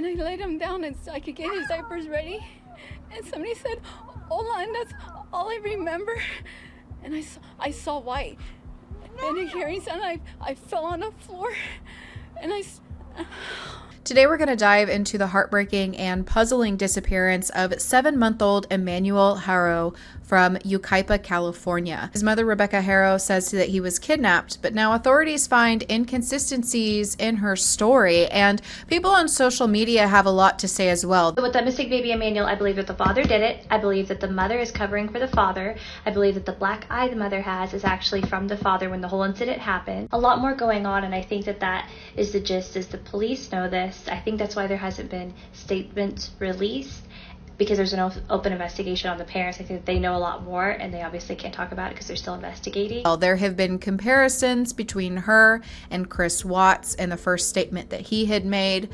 and I laid him down and so I could get his diapers ready. And somebody said, "Hola," and that's all I remember. And I saw white. And a hearing sound, I fell on the floor, and Today we're going to dive into the heartbreaking and puzzling disappearance of 7-month-old Emmanuel Haro from Yucaipa, California. His mother, Rebecca Haro, says that he was kidnapped, but now authorities find inconsistencies in her story, and people on social media have a lot to say as well. With that missing baby Emmanuel, I believe that the father did it. I believe that the mother is covering for the father. I believe that the black eye the mother has is actually from the father when the whole incident happened. A lot more going on, and I think that that is the gist, is the police know this. I think that's why there hasn't been statements released, because there's an open investigation on the parents. I think that they know a lot more, and they obviously can't talk about it because they're still investigating. Well, there have been comparisons between her and Chris Watts and the first statement that he had made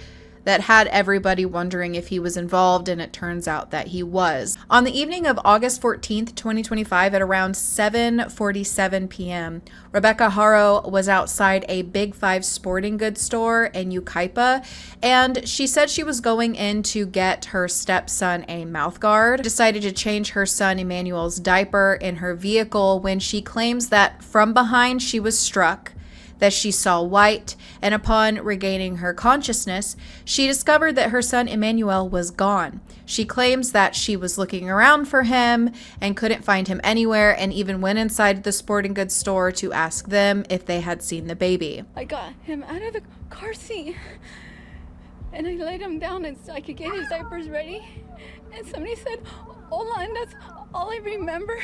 that had everybody wondering if he was involved, and it turns out that he was. On the evening of August 14th, 2025, at around 7:47 p.m., Rebecca Haro was outside a Big Five sporting goods store in Yucaipa, and she said she was going in to get her stepson a mouthguard. Decided to change her son Emmanuel's diaper in her vehicle when she claims that from behind she was struck, that she saw white, and upon regaining her consciousness, she discovered that her son Emmanuel was gone. She claims that she was looking around for him and couldn't find him anywhere, and even went inside the sporting goods store to ask them if they had seen the baby. I got him out of the car seat, and I laid him down and so I could get his diapers ready. And somebody said, "Hola," and that's all I remember.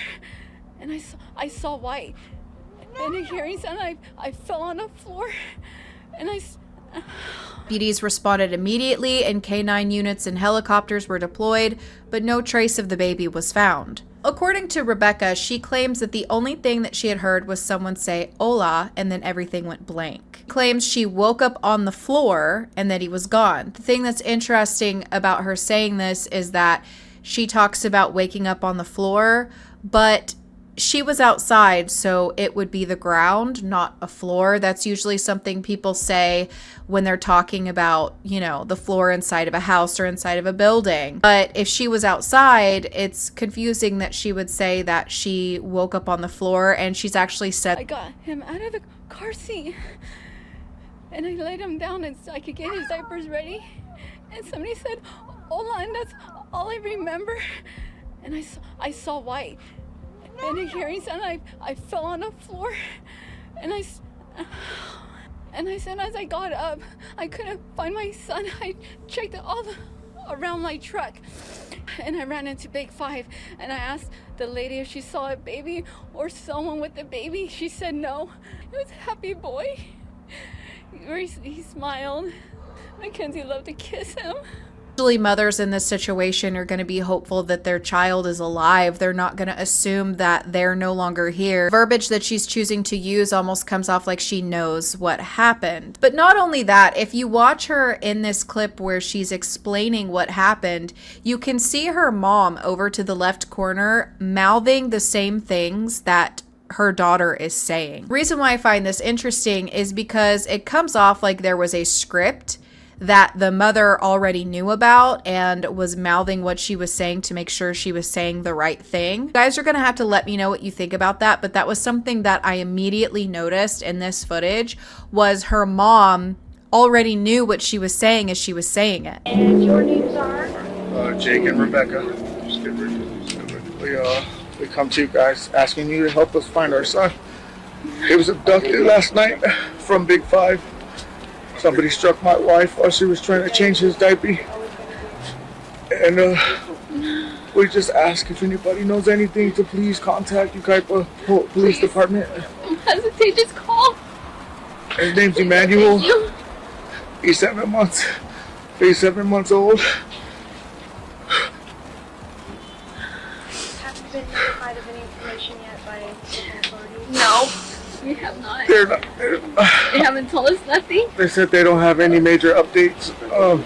And I saw white. And a hearing sound, I fell on the floor, and Deputies responded immediately, and K-9 units and helicopters were deployed, but no trace of the baby was found. According to Rebecca, she claims that the only thing that she had heard was someone say "hola," and then everything went blank. Claims she woke up on the floor and that he was gone. The thing that's interesting about her saying this is that she talks about waking up on the floor, but she was outside, so it would be the ground, not a floor. That's usually something people say when they're talking about, you know, the floor inside of a house or inside of a building. But if she was outside, it's confusing that she would say that she woke up on the floor, and she's actually said, I got him out of the car seat, and I laid him down and so I could get his diapers ready. And somebody said, "Hola," and that's all I remember. And I saw white. And a hearing sound, I fell on the floor, and I said, as I got up, I couldn't find my son. I checked around my truck, and I ran into Big Five, and I asked the lady if she saw a baby or someone with a baby. She said no. It was a happy boy. He smiled. Mackenzie loved to kiss him. Usually mothers in this situation are going to be hopeful that their child is alive. They're not going to assume that they're no longer here. Verbiage that she's choosing to use almost comes off like she knows what happened. But not only that, if you watch her in this clip where she's explaining what happened, you can see her mom over to the left corner mouthing the same things that her daughter is saying. The reason why I find this interesting is because it comes off like there was a script that the mother already knew about and was mouthing what she was saying to make sure she was saying the right thing. You guys are going to have to let me know what you think about that, but that was something that I immediately noticed in this footage, was her mom already knew what she was saying as she was saying it. And your names are? Jake and Rebecca. We come to you guys asking you to help us find our son. He was abducted last night from Big Five. Somebody struck my wife while she was trying to change his diaper. And we just ask if anybody knows anything to please contact Yucaipa Police Department. Don't hesitate, just call. His name's Emmanuel. He's 7 months. He's 7 months old. Have you been notified of any information yet by local authorities? No, we have not. They haven't told us nothing. They said they don't have any major updates. Do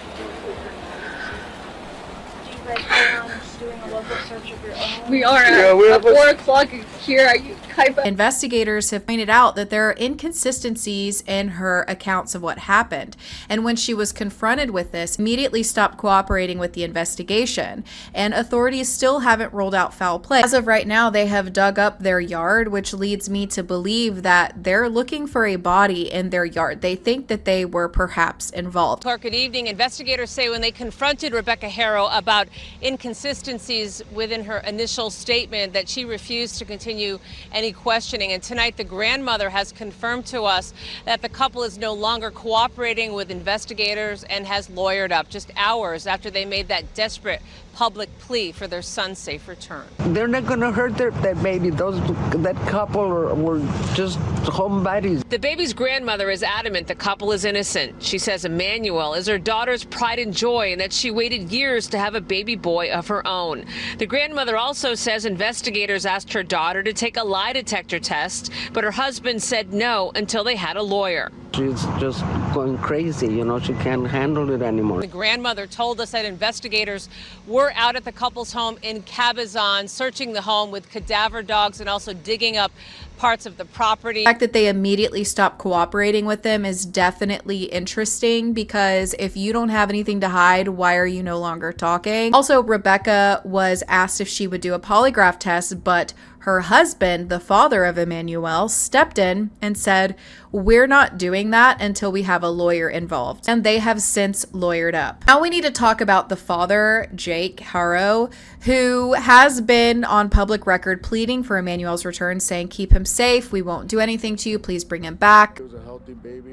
you guys plan on doing a local search of your own? We are Yeah, we at have 4 o'clock here at Kaipa. Investigators have pointed out that there are inconsistencies in her accounts of what happened. And when she was confronted with this, immediately stopped cooperating with the investigation. And authorities still haven't ruled out foul play. As of right now, they have dug up their yard, which leads me to believe that they're looking for a body in their yard. They think that they were perhaps involved. Clark, good evening. Investigators say when they confronted Rebecca Haro about inconsistencies within her initial statement that she refused to continue any questioning. And tonight the grandmother has confirmed to us that the couple is no longer cooperating with investigators and has lawyered up just hours after they made that desperate public plea for their son's safe return. They're not going to hurt that baby. That couple were just homebodies. The baby's grandmother is adamant the couple is innocent. She says Emmanuel is her daughter's pride and joy and that she waited years to have a baby boy of her own. The grandmother also says investigators asked her daughter to take a lie detector test, but her husband said no until they had a lawyer. She's just going crazy, she can't handle it anymore. The grandmother told us that investigators were out at the couple's home in Cabazon, searching the home with cadaver dogs and also digging up parts of the property. The fact that they immediately stopped cooperating with them is definitely interesting, because if you don't have anything to hide, why are you no longer talking? Also, Rebecca was asked if she would do a polygraph test, but her husband, the father of Emmanuel, stepped in and said, "We're not doing that until we have a lawyer involved." And they have since lawyered up. Now we need to talk about the father, Jake Haro, who has been on public record pleading for Emmanuel's return, saying, "Keep him safe. We won't do anything to you. Please bring him back." He was a healthy baby.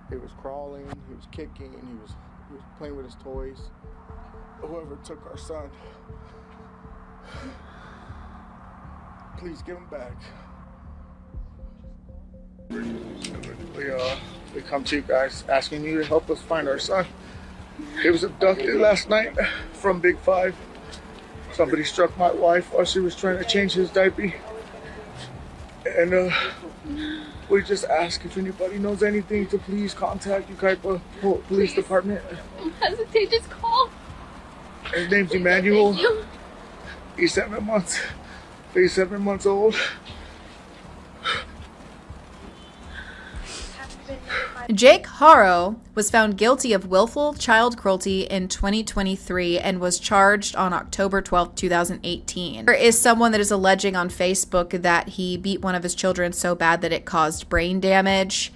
He was crawling. He was kicking. He was playing with his toys. Whoever took our son, please give him back. We come to you guys asking you to help us find our son. He was abducted last night from Big 5. Somebody struck my wife while she was trying to change his diaper. And we just ask if anybody knows anything to please contact Ukaipa Police Department. Don't hesitate, just call. His name's Emmanuel. Thank you. He's 7 months. He's 7 months old. Jake Haro was found guilty of willful child cruelty in 2023 and was charged on October 12, 2018. There is someone that is alleging on Facebook that he beat one of his children so bad that it caused brain damage,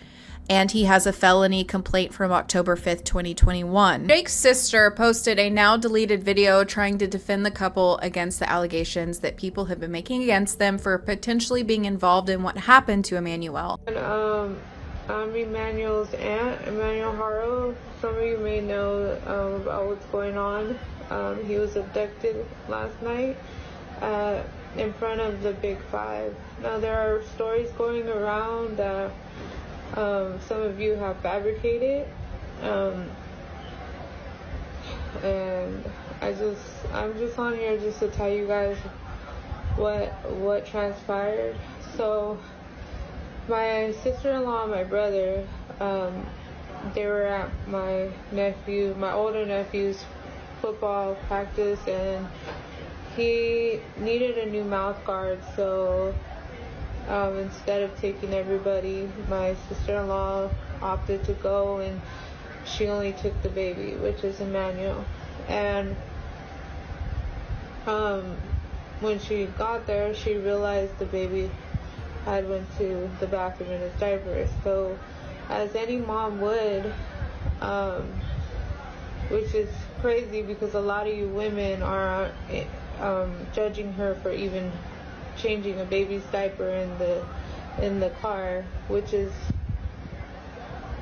and he has a felony complaint from October 5th, 2021. Jake's sister posted a now deleted video trying to defend the couple against the allegations that people have been making against them for potentially being involved in what happened to Emmanuel. I'm Emmanuel's aunt, Emmanuel Haro. Some of you may know about what's going on. He was abducted last night in front of the Big 5. Now there are stories going around that some of you have fabricated, and I'm just on here just to tell you guys what transpired. So my sister-in-law and my brother, they were at my older nephew's football practice, and he needed a new mouth guard. So instead of taking everybody, my sister-in-law opted to go, and she only took the baby, which is Emmanuel. And when she got there, she realized the baby had went to the bathroom in his diaper. So as any mom would, which is crazy because a lot of you women are judging her for even changing a baby's diaper in the car, which is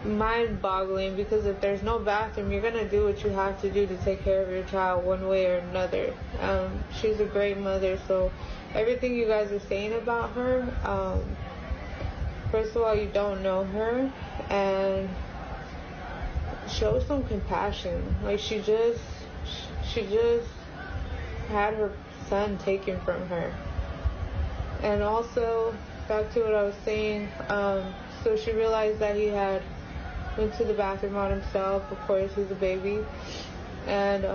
mind-boggling, because if there's no bathroom, you're gonna do what you have to do to take care of your child one way or another. She's a great mother, so everything you guys are saying about her, first of all, you don't know her, and show some compassion. Like, she just had her son taken from her. And also, back to what I was saying, so she realized that he had went to the bathroom on himself. Of course, he's a baby. And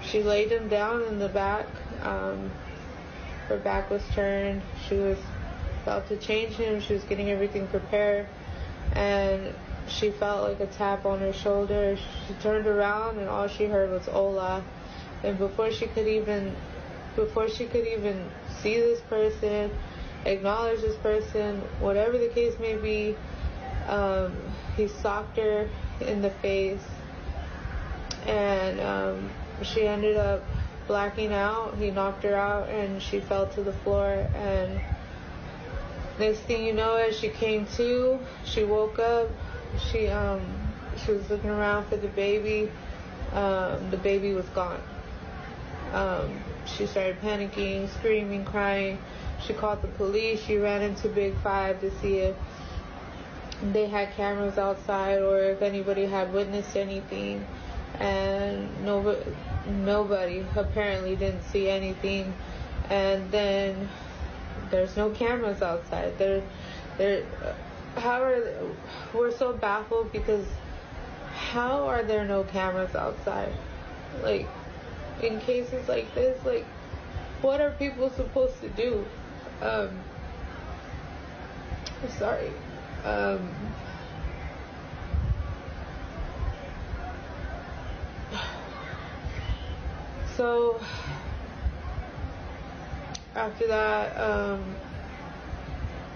she laid him down in the back. Her back was turned. She was about to change him. She was getting everything prepared, and she felt like a tap on her shoulder. She turned around, and all she heard was "Hola." And before she could even see this person, acknowledge this person, whatever the case may be, he socked her in the face, and she ended up blacking out. He knocked her out, and she fell to the floor. And next thing you know, as she came to, she woke up. She was looking around for the baby. The baby was gone. She started panicking, screaming, crying. She called the police. She ran into Big 5 to see if they had cameras outside or if anybody had witnessed anything. And nobody apparently didn't see anything. And then there's no cameras outside. We're so baffled because how are there no cameras outside? Like, in cases like this, like, what are people supposed to do? I'm sorry. So after that,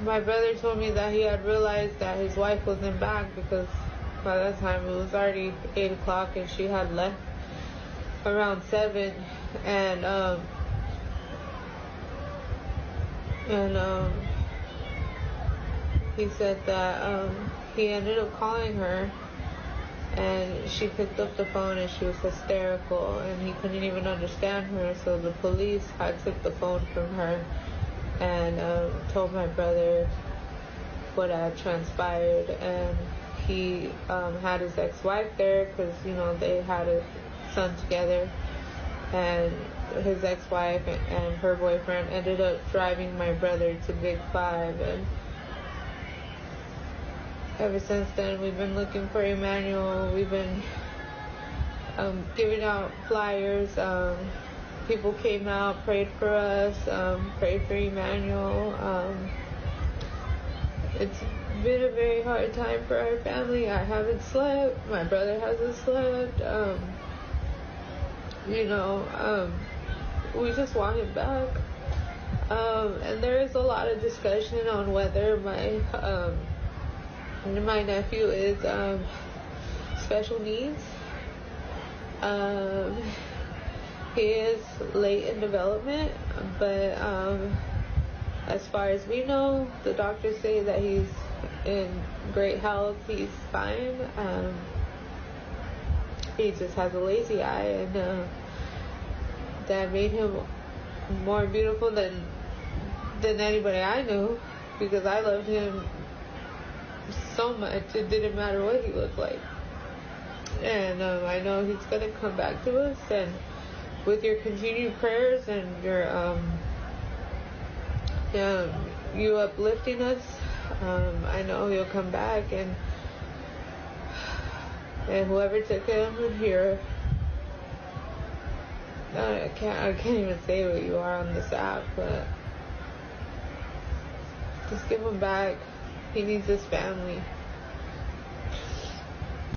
my brother told me that he had realized that his wife wasn't back because by that time it was already 8 o'clock and she had left around 7. And he said that he ended up calling her, and she picked up the phone and she was hysterical, and he couldn't even understand her. So the police had took the phone from her and told my brother what had transpired. And he had his ex-wife there because, you know, they had a son together, and his ex-wife and her boyfriend ended up driving my brother to Big 5. And ever since then, we've been looking for Emmanuel. We've been giving out flyers. People came out, prayed for us, prayed for Emmanuel. It's been a very hard time for our family. I haven't slept. My brother hasn't slept. We just want him back. And there is a lot of discussion on whether my nephew is special needs. He is late in development, but as far as we know, the doctors say that he's in great health. He's fine. He just has a lazy eye, and that made him more beautiful than anybody I knew, because I loved him so much. It didn't matter what he looked like. And I know he's gonna come back to us, and with your continued prayers and your you uplifting us, I know he'll come back. And whoever took him here, I can't even say what you are on this app, but just give him back. He needs his family.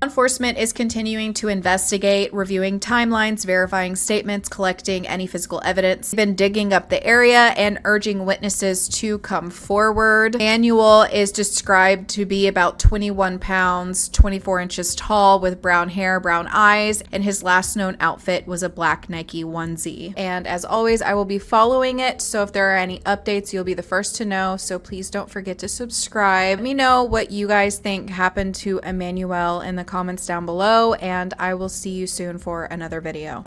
Law enforcement is continuing to investigate, reviewing timelines, verifying statements, collecting any physical evidence. They've been digging up the area and urging witnesses to come forward. Emmanuel is described to be about 21 pounds, 24 inches tall, with brown hair, brown eyes, and his last known outfit was a black Nike onesie. And as always, I will be following it, so if there are any updates, you'll be the first to know, so please don't forget to subscribe. Let me know what you guys think happened to Emmanuel in the comments down below, and I will see you soon for another video.